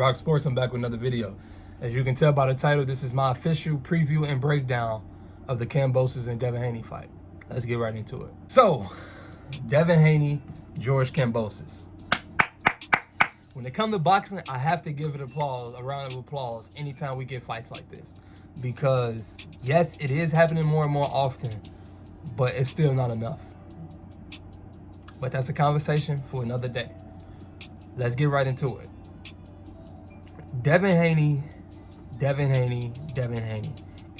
RocSports. I'm back with another video. As you can tell by the title, this is my official preview and breakdown of the Kambosos and Devin Haney fight. Let's get right into it. So, Devin Haney, George Kambosos. When it comes to boxing, I have to give it applause, a round of applause, anytime we get fights like this. Because, yes, it is happening more and more often, but it's still not enough. But that's a conversation for another day. Let's get right into it. Devin Haney.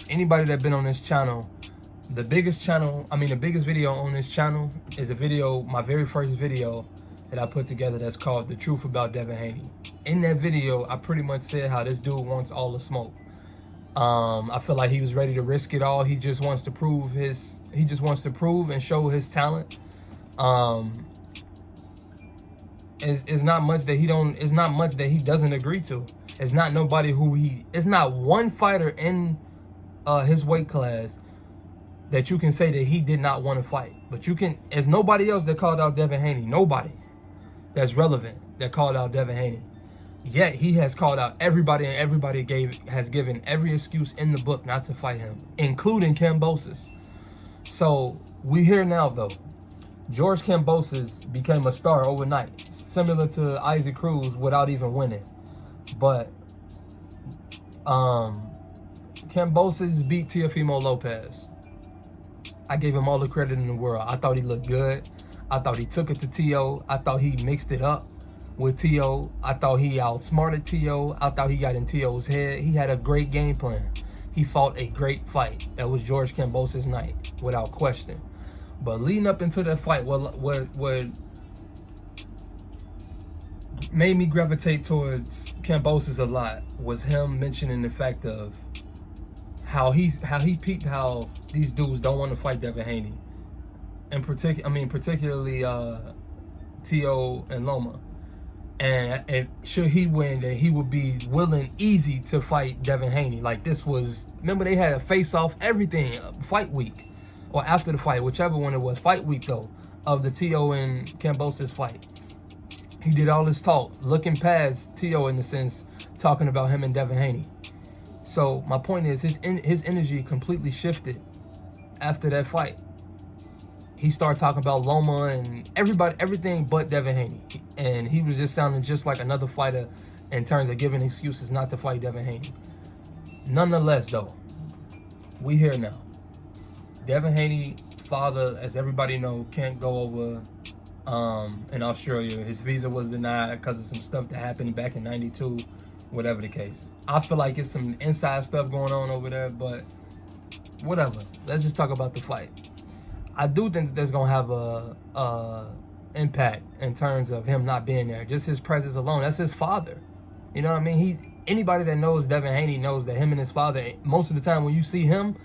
Anybody that been on this channel, the biggest video on this channel is a video, my very first video that I put together that's called The Truth About Devin Haney. In that video, I pretty much said how this dude wants all the smoke. I feel like he was ready to risk it all. He just wants to prove and show his talent. It's not much that he doesn't agree to. It's not one fighter in his weight class that you can say that he did not want to fight. But there's nobody else that called out Devin Haney. Nobody that's relevant that called out Devin Haney. Yet he has called out everybody, and everybody has given every excuse in the book not to fight him, including Kambosos. So we here now though. George Kambosos became a star overnight, similar to Isaac Cruz without even winning. But Kambosos beat Teofimo Lopez. I gave him all the credit in the world. I thought he looked good. I thought he took it to Teo. I thought he mixed it up with Teo. I thought he outsmarted Teo. I thought he got in Teo's head. He had a great game plan. He fought a great fight. That was George Kambosos' night, without question. But leading up into that fight, what made me gravitate towards Kambosos a lot was him mentioning the fact of how he peeped how these dudes don't want to fight Devin Haney, and particularly Teo and Loma. And should he win, then he would be easy to fight Devin Haney. Like this was, remember they had a face-off, everything, fight week. Or after the fight, whichever one it was, fight week though, of the Teo and Kambosos fight. He did all this talk, looking past Teo in the sense, talking about him and Devin Haney. So my point is, his energy completely shifted after that fight. He started talking about Loma and everything but Devin Haney. And he was just sounding just like another fighter in terms of giving excuses not to fight Devin Haney. Nonetheless though, we here now. Devin Haney, father, as everybody know, can't go over in Australia. His visa was denied because of some stuff that happened back in '92, whatever the case. I feel like it's some inside stuff going on over there, but whatever. Let's just talk about the fight. I do think that that's gonna have a impact in terms of him not being there. Just his presence alone. That's his father. You know what I mean? Anybody that knows Devin Haney knows that him and his father, most of the time when you see him,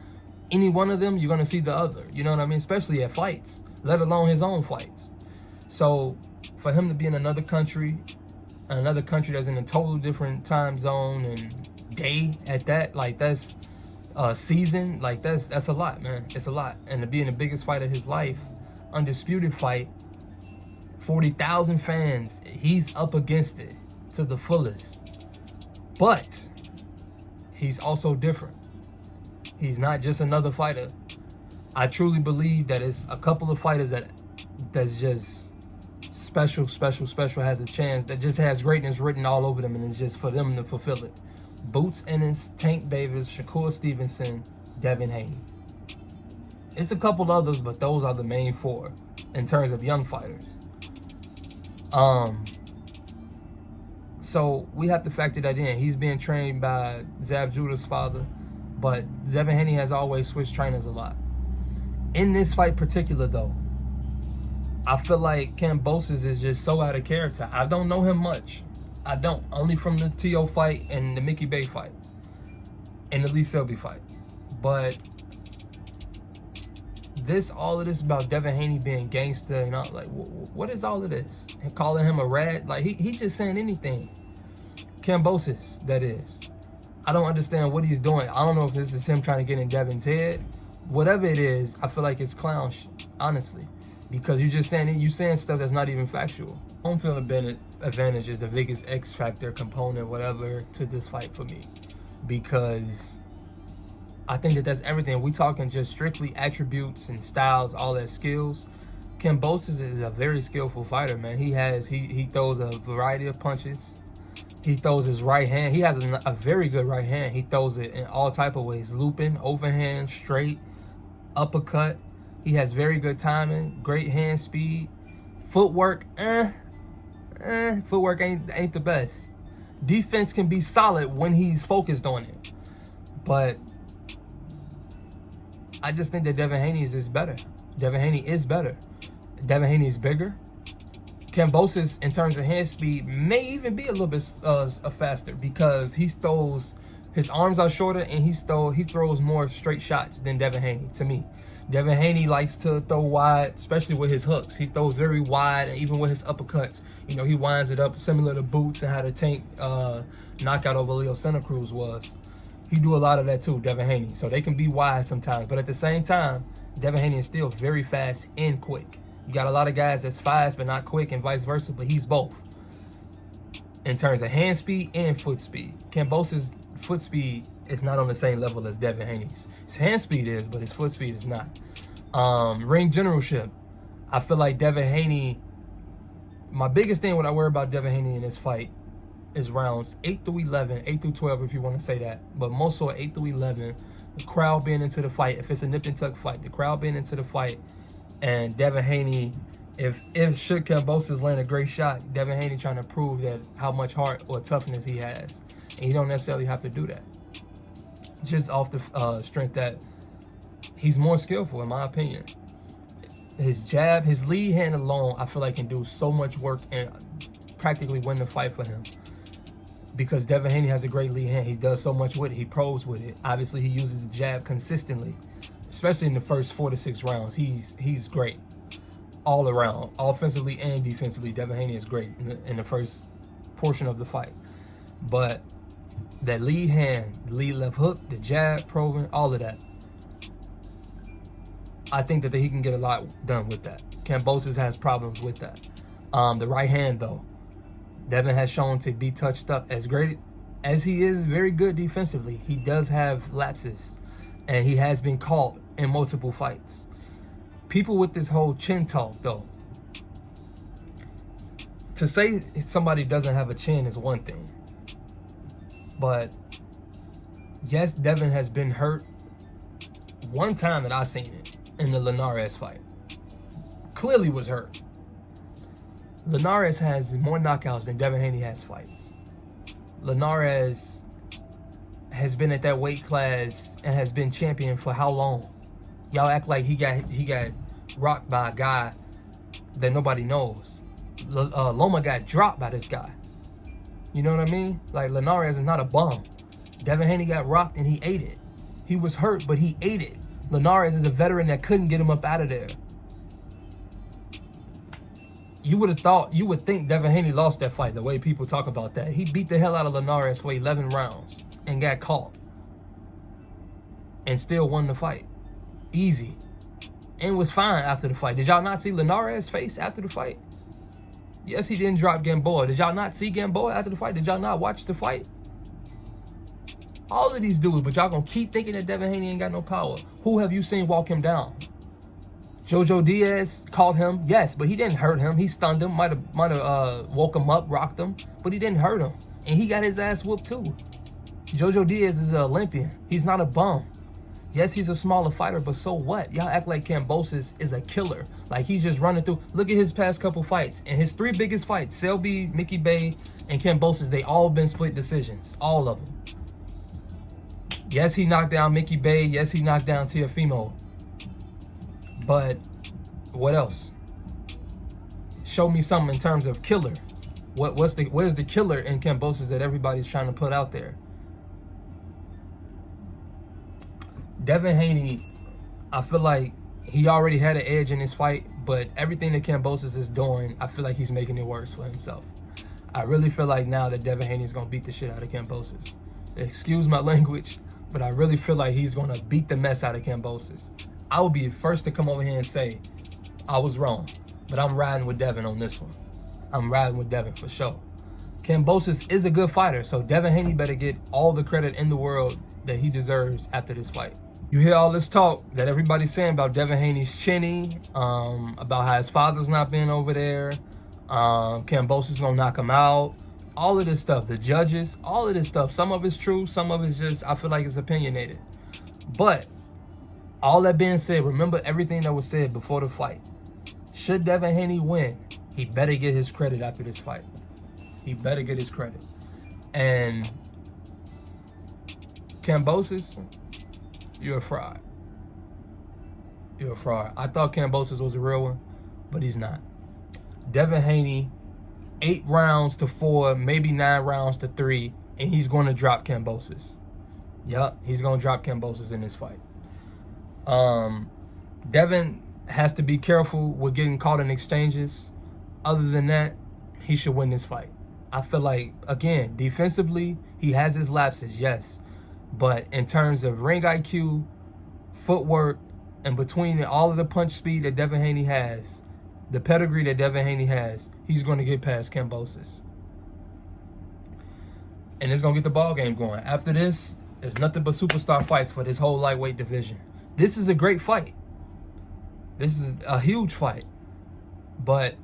any one of them, you're going to see the other. You know what I mean? Especially at fights, let alone his own fights. So for him to be in another country that's in a total different time zone and day at that, like that's season, like that's a lot, man. It's a lot. And to be in the biggest fight of his life, undisputed fight, 40,000 fans, he's up against it to the fullest. But he's also different. He's not just another fighter. I truly believe that it's a couple of fighters that's just special, has a chance, that just has greatness written all over them, and it's just for them to fulfill it. Boots Ennis, Tank Davis, Shakur Stevenson, Devin Haney. It's a couple others, but those are the main four in terms of young fighters. So we have to factor that in. He's being trained by Zab Judah's father. But Devin Haney has always switched trainers a lot. In this fight particular though, I feel like Kambosos is just so out of character. I don't know him much. I don't. Only from the Teo fight and the Mickey Bay fight. And the Lee Selby fight. But all of this about Devin Haney being gangster and all, like, what is all of this? And calling him a rat? Like, he just saying anything. Kambosos, that is. I don't understand what he's doing. I don't know if this is him trying to get in Devin's head. Whatever it is, I feel like it's clown shit, honestly. because you saying stuff that's not even factual. Home field advantage is the biggest X factor component, whatever, to this fight for me, because I think that's everything. We talking just strictly attributes and styles, all that skills. Kambosos is a very skillful fighter, man. He throws a variety of punches. He throws his right hand. He has a very good right hand. He throws it in all type of ways: looping, overhand, straight, uppercut. He has very good timing, great hand speed. Footwork, footwork ain't the best. Defense can be solid when he's focused on it, but I just think that Devin Haney is better. Devin Haney is better. Devin Haney is bigger. Kambosos, in terms of hand speed, may even be a little bit faster, because his arms are shorter and he throws more straight shots than Devin Haney, to me. Devin Haney likes to throw wide, especially with his hooks. He throws very wide, and even with his uppercuts, you know, he winds it up similar to Boots and how the Tank knockout over Leo Santa Cruz was. He do a lot of that too, Devin Haney. So they can be wide sometimes, but at the same time, Devin Haney is still very fast and quick. You got a lot of guys that's fast but not quick, and vice versa, but he's both in terms of hand speed and foot speed. Kambosos' foot speed is not on the same level as Devin Haney's. His hand speed is, but his foot speed is not. Ring generalship, I feel like Devin Haney, my biggest thing what I worry about Devin Haney in this fight is rounds 8 through 11, 8 through 12 if you want to say that, but most so 8 through 11, the crowd being into the fight. If it's a nip and tuck fight, the crowd being into the fight, and Devin Haney, if should Kambosos land a great shot, Devin Haney trying to prove that how much heart or toughness he has, and you don't necessarily have to do that. Just off the strength that he's more skillful, in my opinion. His jab, his lead hand alone, I feel like can do so much work and practically win the fight for him. Because Devin Haney has a great lead hand. He does so much with it. He pros with it. Obviously, he uses the jab consistently, especially in the first 4 to 6 rounds. He's great all around, offensively and defensively. Devin Haney is great in the first portion of the fight. But that lead hand, lead left hook, the jab, probing, all of that, I think that he can get a lot done with that. Kambosos has problems with that. The right hand, though, Devin has shown to be touched up. As great as he is very good defensively, he does have lapses, and he has been caught in multiple fights. People with this whole chin talk, though, to say somebody doesn't have a chin is one thing, but yes, Devin has been hurt one time that I seen it in the Linares fight. Clearly was hurt. Linares has more knockouts than Devin Haney has fights. Linares has been at that weight class and has been champion for how long? Y'all act like he got rocked by a guy that nobody knows. Loma got dropped by this guy. You know what I mean? Like, Linares is not a bum. Devin Haney got rocked and he ate it. He was hurt, but he ate it. Linares is a veteran that couldn't get him up out of there. You would think Devin Haney lost that fight, the way people talk about that. He beat the hell out of Linares for 11 rounds and got caught and still won the fight. Easy. And was fine after the fight. Did y'all not see Linares' face after the fight? Yes, he didn't drop Gamboa. Did y'all not see Gamboa after the fight? Did y'all not watch the fight? All of these dudes, but y'all gonna keep thinking that Devin Haney ain't got no power. Who have you seen walk him down? Jojo Diaz caught him, yes, but he didn't hurt him. He stunned him, might have woke him up, rocked him, but he didn't hurt him. And he got his ass whooped too. Jojo Diaz is an Olympian. He's not a bum. Yes, he's a smaller fighter, but so what? Y'all act like Kambosos is a killer. Like, he's just running through. Look at his past couple fights. And his 3 biggest fights, Selby, Mickey Bay, and Kambosos, they all been split decisions. All of them. Yes, he knocked down Mickey Bay. Yes, he knocked down Teofimo. But what else? Show me something in terms of killer. Where's the killer in Kambosos that everybody's trying to put out there? Devin Haney, I feel like he already had an edge in his fight, but everything that Kambosos is doing, I feel like he's making it worse for himself. I really feel like now that Devin Haney is going to beat the shit out of Kambosos. Excuse my language, but I really feel like he's going to beat the mess out of Kambosos. I will be the first to come over here and say, I was wrong. But I'm riding with Devin on this one. I'm riding with Devin for sure. Kambosos is a good fighter, so Devin Haney better get all the credit in the world that he deserves after this fight. You hear all this talk that everybody's saying about Devin Haney's chinny, about how his father's not being over there, Kambosos gonna knock him out, all of this stuff, the judges, all of this stuff. Some of it's true, some of it's just, I feel like it's opinionated. But all that being said, remember everything that was said before the fight. Should Devin Haney win, he better get his credit after this fight. He better get his credit. And Kambosos, you're a fraud. You're a fraud. I thought Kambosos was a real one, but he's not. Devin Haney, 8 rounds to 4, maybe 9 rounds to 3, and he's going to drop Kambosos. Yup, he's going to drop Kambosos in this fight. Devin has to be careful with getting caught in exchanges. Other than that, he should win this fight. I feel like, again, defensively, he has his lapses, yes. But in terms of ring IQ, footwork, and between all of the punch speed that Devin Haney has, the pedigree that Devin Haney has, he's going to get past Kambosos. And it's going to get the ball game going. After this, there's nothing but superstar fights for this whole lightweight division. This is a great fight. This is a huge fight. But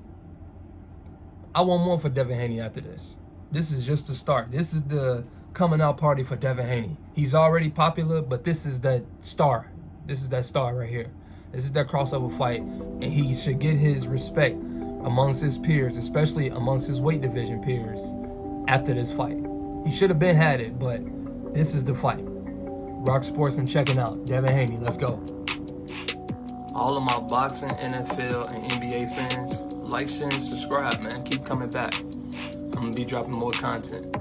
I want more for Devin Haney after this. This is just the start. This is the coming out party for Devin Haney. He's already popular, but this is that star. This is that star right here. This is that crossover fight, and he should get his respect amongst his peers, especially amongst his weight division peers, after this fight. He should have been had it, but this is the fight. RocSports, I'm checking out. Devin Haney, let's go. All of my boxing, NFL, and NBA fans, like, share, and subscribe, man. Keep coming back. I'm going to be dropping more content.